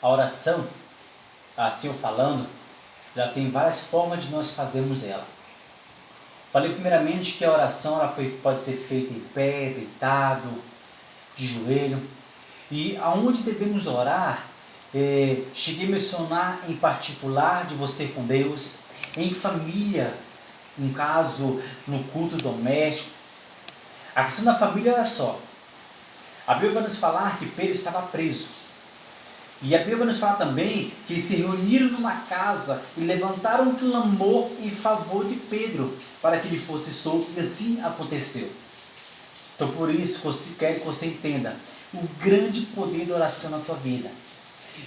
A oração, assim eu falando, já tem várias formas de nós fazermos ela. Falei primeiramente que a oração pode ser feita em pé, deitado, de joelho. E aonde devemos orar, cheguei a mencionar em particular de você com Deus, em família, um caso no culto doméstico. A questão da família, olha só. A Bíblia vai nos falar que Pedro estava preso. E a Bíblia vai nos falar também que eles se reuniram numa casa e levantaram um clamor em favor de Pedro, para que ele fosse solto, e assim aconteceu. Então por isso quero que você entenda o grande poder da oração na tua vida.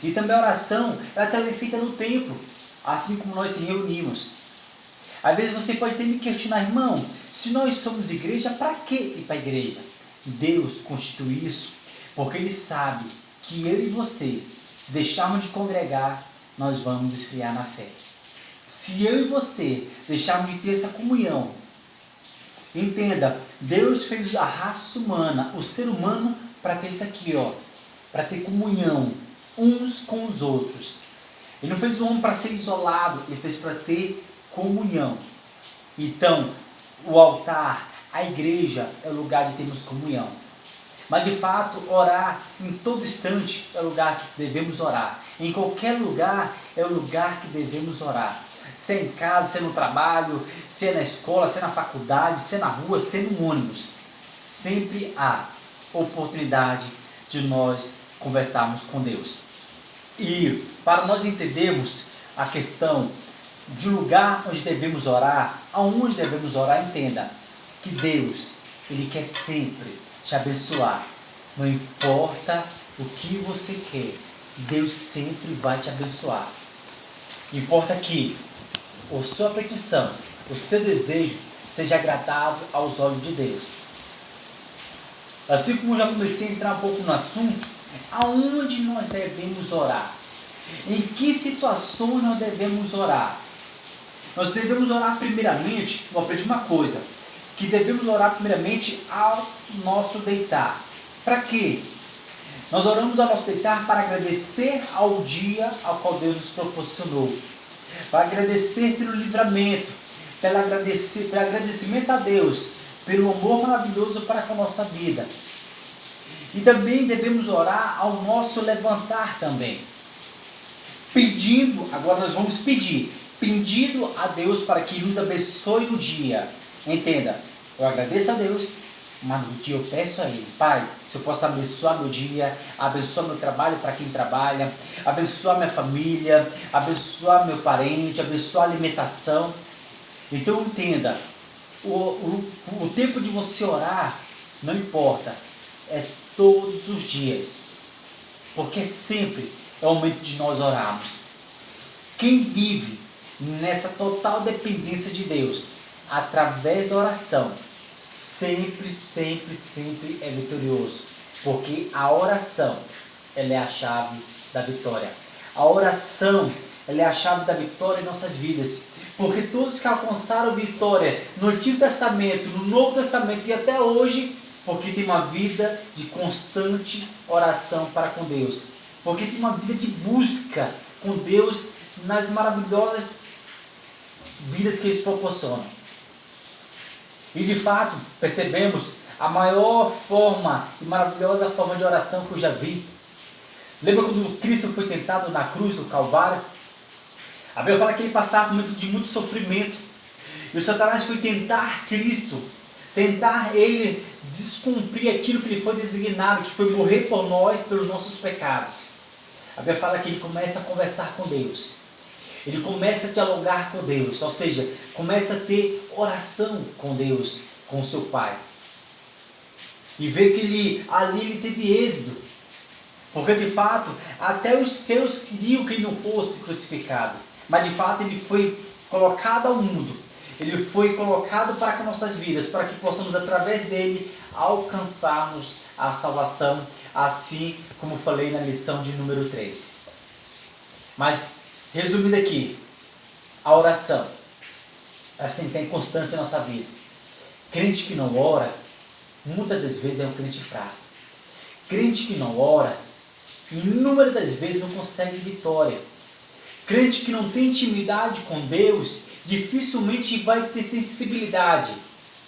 E também a oração, ela também é feita no templo, assim como nós se reunimos. Às vezes você pode ter me questionar, irmão, se nós somos igreja, para que ir para a igreja? Deus constitui isso, porque Ele sabe que eu e você, se deixarmos de congregar, nós vamos esfriar na fé. Se eu e você deixarmos de ter essa comunhão, entenda, Deus fez a raça humana, o ser humano, para ter isso aqui, para ter comunhão uns com os outros. Ele não fez o homem para ser isolado, ele fez para ter comunhão. Então, o altar, a igreja, é o lugar de termos comunhão. Mas de fato, orar em todo instante é o lugar que devemos orar. Em qualquer lugar é o lugar que devemos orar. Se é em casa, se é no trabalho, se é na escola, se é na faculdade, se é na rua, se é no ônibus. Sempre há oportunidade de nós conversarmos com Deus. E para nós entendermos a questão de lugar onde devemos orar, aonde devemos orar, entenda que Deus, Ele quer sempre te abençoar. Não importa o que você quer, Deus sempre vai te abençoar. Importa que a sua petição, o seu desejo, seja agradável aos olhos de Deus. Assim como eu já comecei a entrar um pouco no assunto, aonde nós devemos orar? Em que situações nós devemos orar? Nós devemos orar primeiramente, vou aprender uma coisa, que devemos orar primeiramente ao nosso deitar. Para quê? Nós oramos ao nosso deitar para agradecer ao dia ao qual Deus nos proporcionou, para agradecer pelo livramento, pelo agradecimento a Deus, pelo amor maravilhoso para com a nossa vida. E também devemos orar ao nosso levantar também, pedindo, agora nós vamos pedir, pedindo a Deus para que nos abençoe no dia. Entenda, eu agradeço a Deus, mas no dia eu peço a Ele, Pai, se eu posso abençoar meu dia, abençoar meu trabalho para quem trabalha, abençoar minha família, abençoar meu parente, abençoar a alimentação. Então entenda, o tempo de você orar, não importa, é todos os dias, porque sempre é o momento de nós orarmos. Quem vive nessa total dependência de Deus, através da oração, sempre, sempre, sempre é vitorioso, porque a oração, ela é a chave da vitória. A oração, ela é a chave da vitória em nossas vidas, porque todos que alcançaram vitória no Antigo Testamento, no Novo Testamento e até hoje, porque tem uma vida de constante oração para com Deus, porque tem uma vida de busca com Deus nas maravilhosas vidas que eles proporcionam. E de fato, percebemos a maior forma e maravilhosa forma de oração que eu já vi. Lembra quando Cristo foi tentado na cruz do Calvário? A Bíblia fala que ele passava por um momento de muito sofrimento. E o Satanás foi tentar Cristo, tentar ele descumprir aquilo que lhe foi designado, que foi morrer por nós, pelos nossos pecados. A Bíblia fala que ele começa a conversar com Deus. Ele começa a dialogar com Deus, ou seja, começa a ter oração com Deus, com o seu Pai. E vê que ali ele teve êxito, porque de fato, até os seus queriam que ele não fosse crucificado, mas de fato ele foi colocado ao mundo, ele foi colocado para com nossas vidas, para que possamos através dele alcançarmos a salvação, assim como falei na lição de número 3. Mas, resumindo aqui, a oração, assim, tem constância em nossa vida. Crente que não ora, muitas das vezes é um crente fraco. Crente que não ora, inúmeras das vezes não consegue vitória. Crente que não tem intimidade com Deus, dificilmente vai ter sensibilidade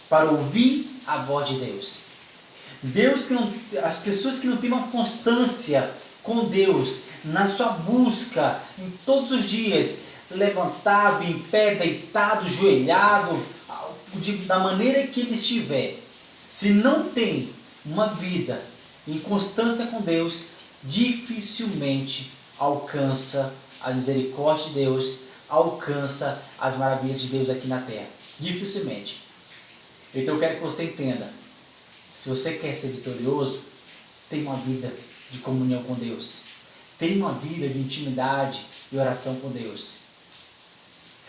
para ouvir a voz de Deus. As pessoas que não têm uma constância com Deus, na sua busca, em todos os dias, levantado, em pé, deitado, joelhado, da maneira que ele estiver, se não tem uma vida em constância com Deus, dificilmente alcança a misericórdia de Deus, alcança as maravilhas de Deus aqui na terra. Dificilmente. Então eu quero que você entenda, se você quer ser vitorioso, tenha uma vida de comunhão com Deus. Tenha uma vida de intimidade e oração com Deus.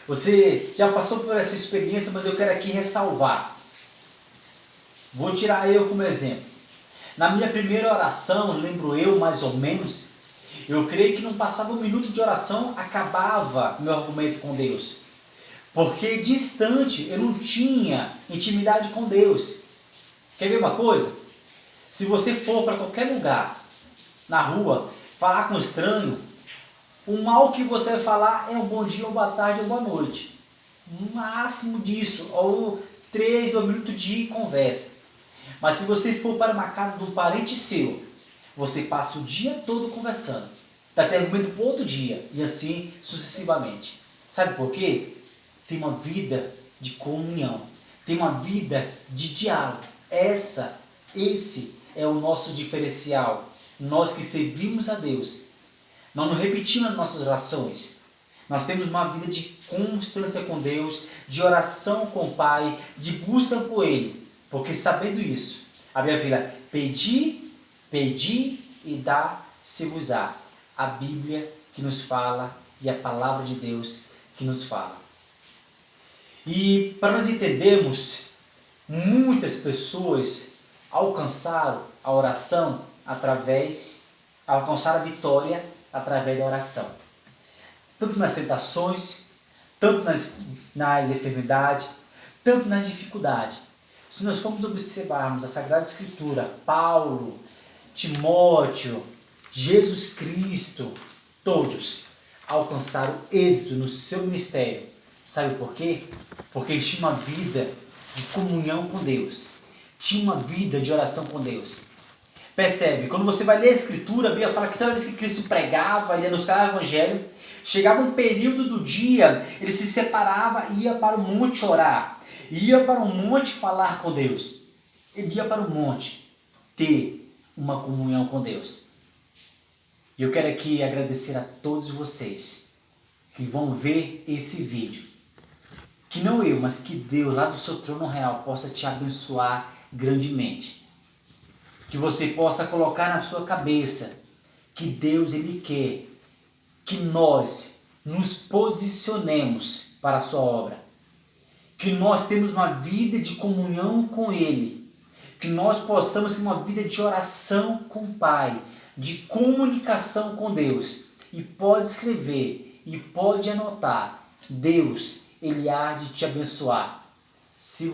Você já passou por essa experiência, mas eu quero aqui ressalvar. Vou tirar eu como exemplo. Na minha primeira oração, lembro eu mais ou menos, eu creio que não passava um minuto de oração, acabava meu argumento com Deus. Porque distante eu não tinha intimidade com Deus. Quer ver uma coisa? Se você for para qualquer lugar, na rua, falar com um estranho, o mal que você vai falar é um bom dia, ou boa tarde, ou boa noite. O máximo disso, ou 2 minutos de conversa. Mas se você for para uma casa de um parente seu, você passa o dia todo conversando. Dá até argumento para outro dia, e assim sucessivamente. Sabe por quê? Tem uma vida de comunhão, tem uma vida de diálogo. Esse é o nosso diferencial. Nós que servimos a Deus, nós não repetimos as nossas orações. Nós temos uma vida de constância com Deus, de oração com o Pai, de busca por Ele. Porque sabendo isso, a Bíblia fala, pedi e dá-se-vos-á. A Bíblia que nos fala e a palavra de Deus que nos fala. E para nós entendermos, muitas pessoas alcançaram a oração alcançaram a vitória através da oração. Tanto nas tentações, tanto nas enfermidades, tanto nas dificuldades. Se nós formos observarmos a Sagrada Escritura, Paulo, Timóteo, Jesus Cristo, todos alcançaram êxito no seu ministério. Sabe por quê? Porque eles tinham uma vida de comunhão com Deus. Tinham uma vida de oração com Deus. Percebe? Quando você vai ler a Escritura, a Bíblia fala que toda vez que Cristo pregava, ele anunciava o Evangelho, chegava um período do dia, ele se separava e ia para o monte orar. Ia para o monte falar com Deus. Ele ia para o monte ter uma comunhão com Deus. E eu quero aqui agradecer a todos vocês que vão ver esse vídeo. Que não eu, mas que Deus lá do seu trono real possa te abençoar grandemente. Que você possa colocar na sua cabeça que Deus Ele quer que nós nos posicionemos para a sua obra. Que nós temos uma vida de comunhão com Ele. Que nós possamos ter uma vida de oração com o Pai, de comunicação com Deus. E pode escrever e pode anotar. Deus, Ele há de te abençoar. Se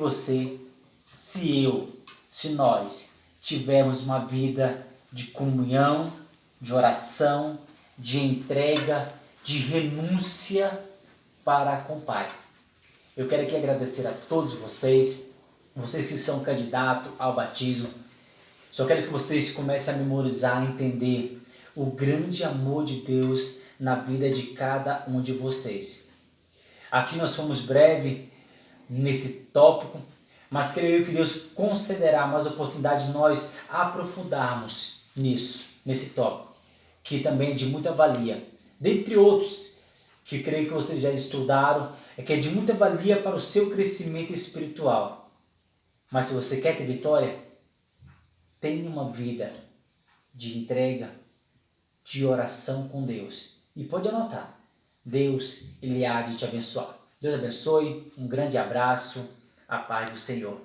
nós tivermos uma vida de comunhão, de oração, de entrega, de renúncia para com o Pai. Eu quero aqui agradecer a todos vocês que são candidatos ao batismo. Só quero que vocês comecem a memorizar, a entender o grande amor de Deus na vida de cada um de vocês. Aqui nós fomos breves nesse tópico, mas creio que Deus concederá mais oportunidade de nós aprofundarmos nesse tópico, que também é de muita valia. Dentre outros, que creio que vocês já estudaram, que é de muita valia para o seu crescimento espiritual. Mas se você quer ter vitória, tenha uma vida de entrega, de oração com Deus. E pode anotar, Deus, Ele há de te abençoar. Deus abençoe, um grande abraço, a paz do Senhor.